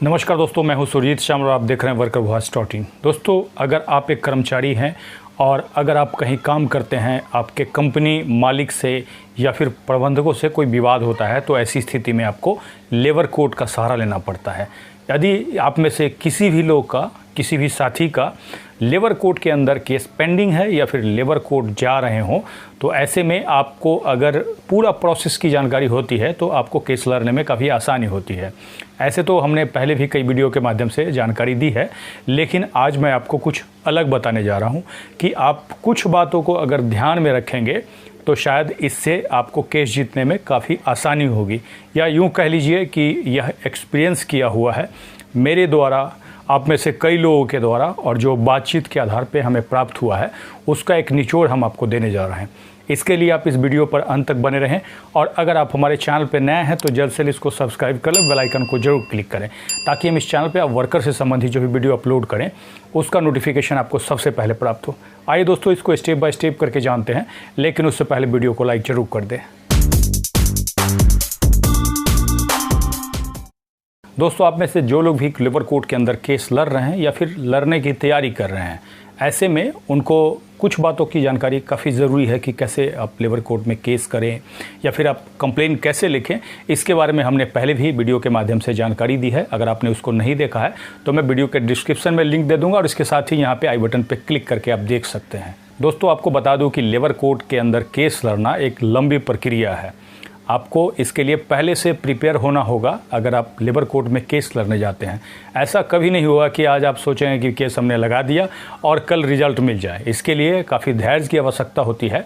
नमस्कार दोस्तों, मैं हूं सुरजीत श्याम और आप देख रहे हैं वर्कर वॉइस .in। दोस्तों, अगर आप एक कर्मचारी हैं और अगर आप कहीं काम करते हैं, आपके कंपनी मालिक से या फिर प्रबंधकों से कोई विवाद होता है, तो ऐसी स्थिति में आपको लेबर कोड का सहारा लेना पड़ता है। यदि आप में से किसी भी लोग का, किसी भी साथी का लेबर कोड के अंदर केस पेंडिंग है या फिर लेबर कोड जा रहे हों, तो ऐसे में आपको अगर पूरा प्रोसेस की जानकारी होती है तो आपको केस लड़ने में काफ़ी आसानी होती है। ऐसे तो हमने पहले भी कई वीडियो के माध्यम से जानकारी दी है, लेकिन आज मैं आपको कुछ अलग बताने जा रहा हूं कि आप कुछ बातों को अगर ध्यान में रखेंगे तो शायद इससे आपको केस जीतने में काफ़ी आसानी होगी, या यूँ कह लीजिए कि यह एक्सपीरियंस किया हुआ है मेरे द्वारा, आप में से कई लोगों के द्वारा, और जो बातचीत के आधार पे हमें प्राप्त हुआ है उसका एक निचोड़ हम आपको देने जा रहे हैं। इसके लिए आप इस वीडियो पर अंत तक बने रहें, और अगर आप हमारे चैनल पर नए हैं तो जल्द से जल्द इसको सब्सक्राइब कर लें, बेल आइकन को जरूर क्लिक करें, ताकि हम इस चैनल पे आप वर्कर से संबंधित जो भी वीडियो अपलोड करें उसका नोटिफिकेशन आपको सबसे पहले प्राप्त हो। आइए दोस्तों, इसको स्टेप बाय स्टेप करके जानते हैं, लेकिन उससे पहले वीडियो को लाइक जरूर कर दें। दोस्तों, आप में से जो लोग भी लेबर कोड के अंदर केस लड़ रहे हैं या फिर लड़ने की तैयारी कर रहे हैं, ऐसे में उनको कुछ बातों की जानकारी काफ़ी ज़रूरी है कि कैसे आप लेबर कोर्ट में केस करें या फिर आप कंप्लेन कैसे लिखें। इसके बारे में हमने पहले भी वीडियो के माध्यम से जानकारी दी है। अगर आपने उसको नहीं देखा है तो मैं वीडियो के डिस्क्रिप्शन में लिंक दे दूंगा, और इसके साथ ही यहाँ पे आई बटन पे क्लिक करके आप देख सकते हैं। दोस्तों, आपको बता दूँ कि लेबर कोर्ट के अंदर केस लड़ना एक लंबी प्रक्रिया है। आपको इसके लिए पहले से प्रिपेयर होना होगा। अगर आप लेबर कोर्ट में केस लड़ने जाते हैं, ऐसा कभी नहीं होगा कि आज आप सोचेंगे कि केस हमने लगा दिया और कल रिजल्ट मिल जाए। इसके लिए काफ़ी धैर्य की आवश्यकता होती है,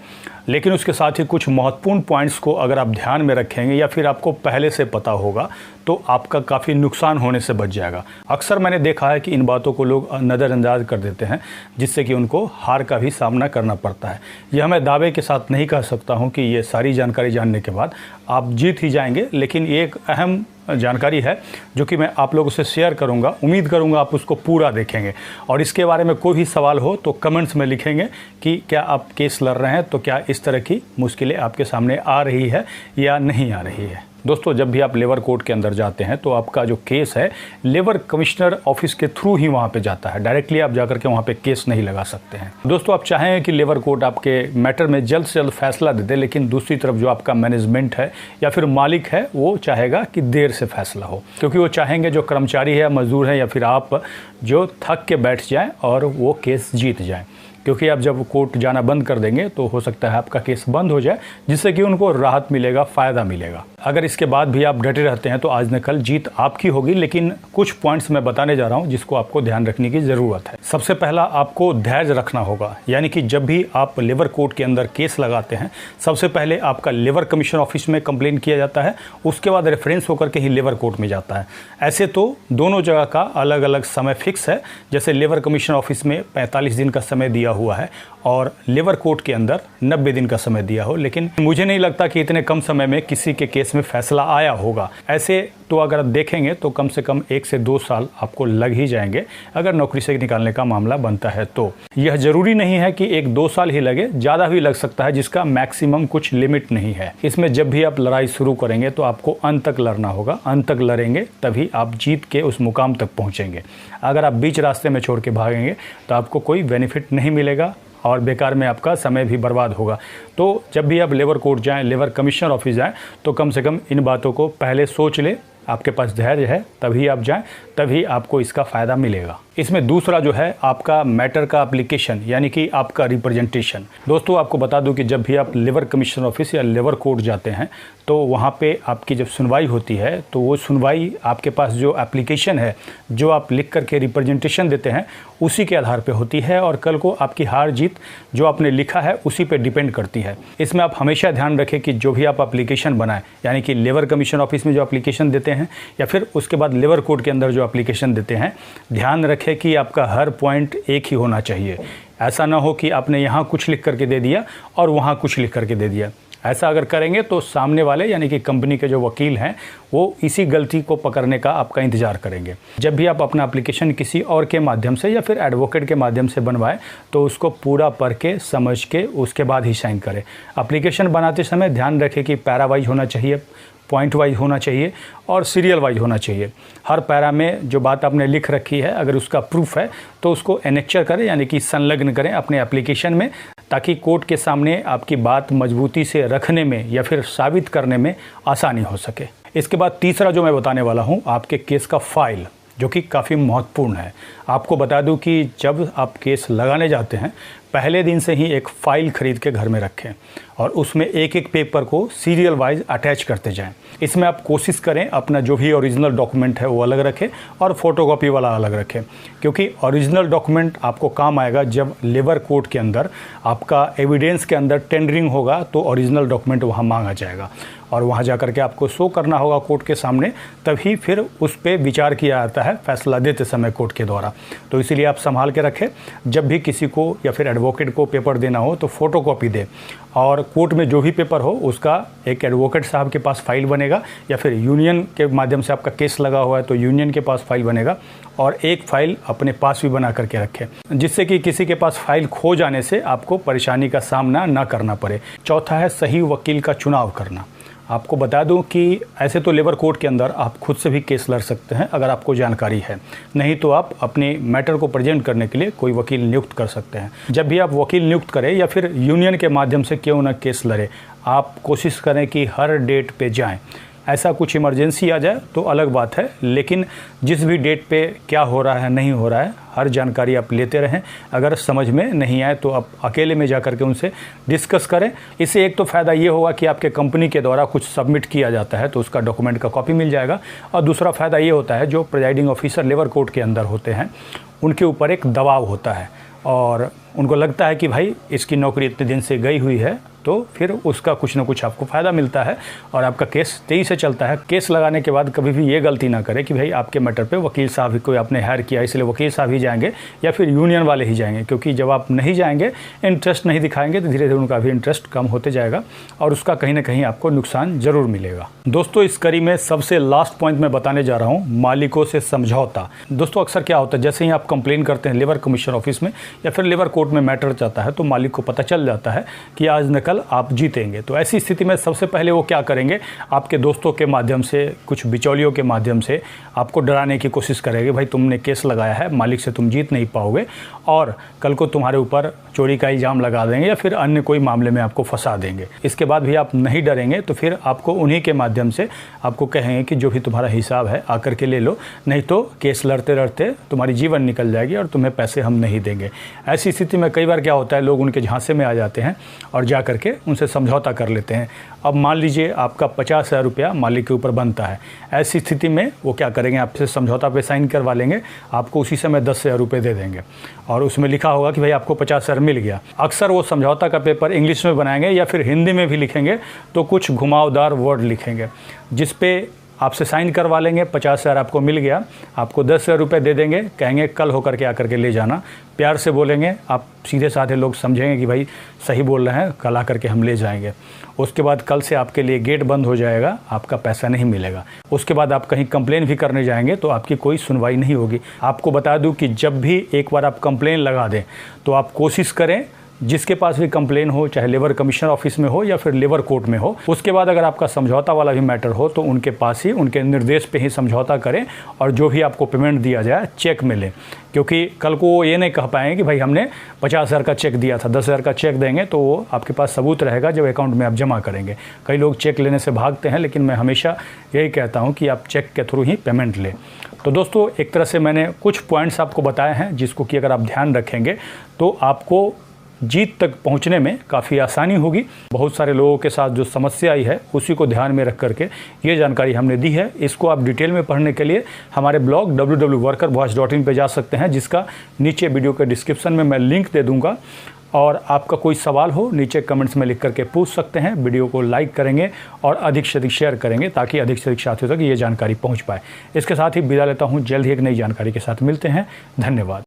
लेकिन उसके साथ ही कुछ महत्वपूर्ण पॉइंट्स को अगर आप ध्यान में रखेंगे या फिर आपको पहले से पता होगा तो आपका काफ़ी नुकसान होने से बच जाएगा। अक्सर मैंने देखा है कि इन बातों को लोग नज़रअंदाज कर देते हैं, जिससे कि उनको हार का भी सामना करना पड़ता है। यह मैं दावे के साथ नहीं कह सकता हूं कि ये सारी जानकारी जानने के बाद आप जीत ही जाएंगे, लेकिन ये एक अहम जानकारी है जो कि मैं आप लोगों से शेयर करूंगा। उम्मीद करूंगा आप उसको पूरा देखेंगे, और इसके बारे में कोई भी सवाल हो तो कमेंट्स में लिखेंगे कि क्या आप केस लड़ रहे हैं, तो क्या इस तरह की मुश्किलें आपके सामने आ रही है या नहीं आ रही है। दोस्तों, जब भी आप लेबर कोर्ट के अंदर जाते हैं तो आपका जो केस है लेबर कमिश्नर ऑफिस के थ्रू ही वहाँ पे जाता है। डायरेक्टली आप जाकर के वहाँ पे केस नहीं लगा सकते हैं। दोस्तों, आप चाहें कि लेबर कोर्ट आपके मैटर में जल्द से जल्द फैसला दे दे, लेकिन दूसरी तरफ जो आपका मैनेजमेंट है या फिर मालिक है वो चाहेगा कि देर से फैसला हो, क्योंकि वो चाहेंगे जो कर्मचारी है, मजदूर है या फिर आप जो थक के बैठ जाएँ और वो केस जीत जाएँ। क्योंकि आप जब कोर्ट जाना बंद कर देंगे तो हो सकता है आपका केस बंद हो जाए, जिससे कि उनको राहत मिलेगा, फ़ायदा मिलेगा। अगर इसके बाद भी आप डटे रहते हैं तो आज न कल जीत आपकी होगी। लेकिन कुछ पॉइंट्स मैं बताने जा रहा हूं जिसको आपको ध्यान रखने की ज़रूरत है। सबसे पहला, आपको धैर्य रखना होगा, यानी कि जब भी आप लेबर कोर्ट के अंदर केस लगाते हैं, सबसे पहले आपका लेबर कमीशन ऑफिस में कंप्लेन किया जाता है, उसके बाद रेफरेंस होकर के ही लेबर कोर्ट में जाता है। ऐसे तो दोनों जगह का अलग अलग समय फिक्स है। जैसे लेबर कमीशन ऑफिस में 45 दिन का समय दिया हुआ है और लेबर कोर्ट के अंदर 90 दिन का समय दिया हो, लेकिन मुझे नहीं लगता कि इतने कम समय में किसी के केस में फैसला आया होगा। ऐसे तो अगर आप देखेंगे तो कम से कम 1 से 2 साल आपको लग ही जाएंगे अगर नौकरी से निकालने का मामला बनता है तो। यह जरूरी नहीं है कि 1-2 साल ही लगे, ज़्यादा भी लग सकता है, जिसका मैक्सिमम कुछ लिमिट नहीं है। इसमें जब भी आप लड़ाई शुरू करेंगे तो आपको अंत तक लड़ना होगा। अंत तक लड़ेंगे तभी आप जीत के उस मुकाम तक पहुँचेंगे। अगर आप बीच रास्ते में छोड़ के भागेंगे तो आपको कोई बेनिफिट नहीं मिलेगा और बेकार में आपका समय भी बर्बाद होगा। तो जब भी आप लेबर कोर्ट जाएं, लेबर कमिश्नर ऑफिस जाएं, तो कम से कम इन बातों को पहले सोच लें। आपके पास धैर्य है तभी आप जाएं, तभी आपको इसका फ़ायदा मिलेगा। इसमें दूसरा जो है आपका मैटर का एप्लीकेशन, यानी कि आपका रिप्रेजेंटेशन। दोस्तों, आपको बता दूं कि जब भी आप लेबर कमीशन ऑफिस या लेबर कोर्ट जाते हैं तो वहाँ पे आपकी जब सुनवाई होती है तो वो सुनवाई आपके पास जो एप्लीकेशन है, जो आप लिख करके रिप्रेजेंटेशन देते हैं, उसी के आधार पे होती है, और कल को आपकी हार जीत जो आपने लिखा है उसी पे डिपेंड करती है। इसमें आप हमेशा ध्यान रखें कि जो भी आप एप्लीकेशन बनाएं, यानी कि लेबर कमीशन ऑफिस में जो एप्लीकेशन देते हैं या फिर उसके बाद लेबर कोर्ट के अंदर जो एप्लीकेशन देते हैं, ध्यान रखें कि आपका हर पॉइंट एक ही होना चाहिए। ऐसा ना हो कि आपने यहाँ कुछ लिख करके दे दिया और वहाँ कुछ लिख करके दे दिया। ऐसा अगर करेंगे तो सामने वाले यानी कि कंपनी के जो वकील हैं वो इसी गलती को पकड़ने का आपका इंतज़ार करेंगे। जब भी आप अपना एप्लीकेशन किसी और के माध्यम से या फिर एडवोकेट के माध्यम से बनवाएं तो उसको पूरा पढ़ के समझ के उसके बाद ही साइन करें। एप्लीकेशन बनाते समय ध्यान रखें कि पैरा वाइज होना चाहिए, पॉइंट वाइज होना चाहिए और सीरियल वाइज होना चाहिए। हर पैरा में जो बात आपने लिख रखी है अगर उसका प्रूफ है तो उसको एनेक्चर करें, यानी कि संलग्न करें अपने एप्लीकेशन में, ताकि कोर्ट के सामने आपकी बात मजबूती से रखने में या फिर साबित करने में आसानी हो सके। इसके बाद तीसरा जो मैं बताने वाला हूँ, आपके केस का फाइल, जो कि काफ़ी महत्वपूर्ण है। आपको बता दूं कि जब आप केस लगाने जाते हैं पहले दिन से ही एक फ़ाइल ख़रीद के घर में रखें और उसमें एक एक पेपर को सीरियल वाइज अटैच करते जाएं। इसमें आप कोशिश करें अपना जो भी ओरिजिनल डॉक्यूमेंट है वो अलग रखें और फोटोकॉपी वाला अलग रखें, क्योंकि ओरिजिनल डॉक्यूमेंट आपको काम आएगा जब लेबर कोर्ट के अंदर आपका एविडेंस के अंदर टेंडरिंग होगा तो ओरिजिनल डॉक्यूमेंट वहाँ मांगा जाएगा और वहाँ जा कर के आपको शो करना होगा कोर्ट के सामने, तभी फिर उस पर विचार किया जाता है फैसला देते समय कोर्ट के द्वारा। तो इसीलिए आप संभाल के रखें, जब भी किसी को या फिर एडवोकेट को पेपर देना हो तो फोटोकॉपी दे, और कोर्ट में जो भी पेपर हो उसका एक एडवोकेट साहब के पास फाइल बनेगा या फिर यूनियन के माध्यम से आपका केस लगा हुआ है तो यूनियन के पास फाइल बनेगा, और एक फ़ाइल अपने पास भी बना करके रखें, जिससे कि किसी के पास फाइल खो जाने से आपको परेशानी का सामना ना करना पड़े। चौथा है सही वकील का चुनाव करना। आपको बता दूं कि ऐसे तो लेबर कोर्ट के अंदर आप खुद से भी केस लड़ सकते हैं अगर आपको जानकारी है, नहीं तो आप अपने मैटर को प्रेजेंट करने के लिए कोई वकील नियुक्त कर सकते हैं। जब भी आप वकील नियुक्त करें या फिर यूनियन के माध्यम से क्यों ना केस लड़े, आप कोशिश करें कि हर डेट पे जाएं। ऐसा कुछ इमरजेंसी आ जाए तो अलग बात है, लेकिन जिस भी डेट पे क्या हो रहा है नहीं हो रहा है हर जानकारी आप लेते रहें। अगर समझ में नहीं आए तो आप अकेले में जा कर के उनसे डिस्कस करें। इससे एक तो फ़ायदा ये होगा कि आपके कंपनी के द्वारा कुछ सबमिट किया जाता है तो उसका डॉक्यूमेंट का कॉपी मिल जाएगा, और दूसरा फ़ायदा ये होता है जो प्रिजाइडिंग ऑफिसर लेबर कोर्ट के अंदर होते हैं उनके ऊपर एक दबाव होता है और उनको लगता है कि भाई इसकी नौकरी इतने दिन से गई हुई है, तो फिर उसका कुछ ना कुछ आपको फ़ायदा मिलता है और आपका केस तेज़ी से चलता है। केस लगाने के बाद कभी भी ये गलती ना करें कि भाई आपके मैटर पे वकील साहब ही कोई आपने हायर किया इसलिए वकील साहब ही जाएंगे या फिर यूनियन वाले ही जाएंगे, क्योंकि जब आप नहीं जाएंगे, इंटरेस्ट नहीं दिखाएंगे तो धीरे धीरे उनका भी इंटरेस्ट कम होते जाएगा और उसका कहीं ना कहीं आपको नुकसान ज़रूर मिलेगा। दोस्तों, इस कड़ी में सबसे लास्ट पॉइंट मैं बताने जा रहा हूँ, मालिकों से समझौता। दोस्तों, अक्सर क्या होता है, जैसे ही आप कंप्लेन करते हैं लेबर कमीशन ऑफिस में या फिर लेबर कोर्ट में मैटर जाता है तो मालिक को पता चल जाता है कि आज न कल आप जीतेंगे। तो ऐसी स्थिति में सबसे पहले वो क्या करेंगे, आपके दोस्तों के माध्यम से, कुछ बिचौलियों के माध्यम से आपको डराने की कोशिश करेंगे, भाई तुमने केस लगाया है, मालिक से तुम जीत नहीं पाओगे और कल को तुम्हारे ऊपर चोरी का इल्ज़ाम लगा देंगे या फिर अन्य कोई मामले में आपको फंसा देंगे। इसके बाद भी आप नहीं डरेंगे तो फिर आपको उन्हीं के माध्यम से आपको कहेंगे कि जो भी तुम्हारा हिसाब है आकर के ले लो, नहीं तो केस लड़ते लड़ते तुम्हारी जीवन निकल जाएगी और तुम्हें पैसे हम नहीं देंगे। ऐसी स्थिति में कई बार क्या होता है, लोग उनके झांसे में आ जाते हैं और जा करके उनसे समझौता कर लेते हैं। अब मान लीजिए आपका 50,000 रुपया मालिक के ऊपर बनता है, ऐसी स्थिति में वो क्या करेंगे, आपसे समझौता पे साइन करवा लेंगे, आपको उसी समय 10,000 रुपये दे देंगे और उसमें लिखा होगा कि भाई आपको 50,000 मिल गया। अक्सर वो समझौता का पेपर इंग्लिश में बनाएंगे या फिर हिंदी में भी लिखेंगे तो कुछ घुमावदार वर्ड लिखेंगे जिस पे आपसे साइन करवा लेंगे, 50,000 आपको मिल गया, आपको 10,000 रुपये दे देंगे, कहेंगे कल होकर के आकर के ले जाना। प्यार से बोलेंगे, आप सीधे साधे लोग समझेंगे कि भाई सही बोल रहे हैं, कल आकर के हम ले जाएंगे। उसके बाद कल से आपके लिए गेट बंद हो जाएगा, आपका पैसा नहीं मिलेगा। उसके बाद आप कहीं कंप्लेन भी करने जाएंगे तो आपकी कोई सुनवाई नहीं होगी। आपको बता दूं कि जब भी एक बार आप कंप्लेन लगा दें तो आप कोशिश करें जिसके पास भी कंप्लेन हो, चाहे लेबर कमीशन ऑफिस में हो या फिर लेबर कोर्ट में हो, उसके बाद अगर आपका समझौता वाला भी मैटर हो तो उनके पास ही, उनके निर्देश पे ही समझौता करें और जो भी आपको पेमेंट दिया जाए चेक में लें, क्योंकि कल को वो ये नहीं कह पाएंगे कि भाई हमने 50,000 का चेक दिया था, 10,000 का चेक देंगे तो वो आपके पास सबूत रहेगा जब अकाउंट में आप जमा करेंगे। कई लोग चेक लेने से भागते हैं, लेकिन मैं हमेशा यही कहता हूँ कि आप चेक के थ्रू ही पेमेंट लें। तो दोस्तों, एक तरह से मैंने कुछ पॉइंट्स आपको बताए हैं जिसको कि अगर आप ध्यान रखेंगे तो आपको जीत तक पहुंचने में काफ़ी आसानी होगी। बहुत सारे लोगों के साथ जो समस्या आई है उसी को ध्यान में रख करके ये जानकारी हमने दी है। इसको आप डिटेल में पढ़ने के लिए हमारे ब्लॉग www.workervoice.in पे जा सकते हैं, जिसका नीचे वीडियो के डिस्क्रिप्शन में मैं लिंक दे दूंगा। और आपका कोई सवाल हो नीचे कमेंट्स में लिख करके पूछ सकते हैं। वीडियो को लाइक करेंगे और अधिक से अधिक शेयर करेंगे ताकि अधिक से अधिक साथियों तक ये जानकारी पहुँच पाए। इसके साथ ही विदा लेता हूँ, जल्द ही एक नई जानकारी के साथ मिलते हैं। धन्यवाद।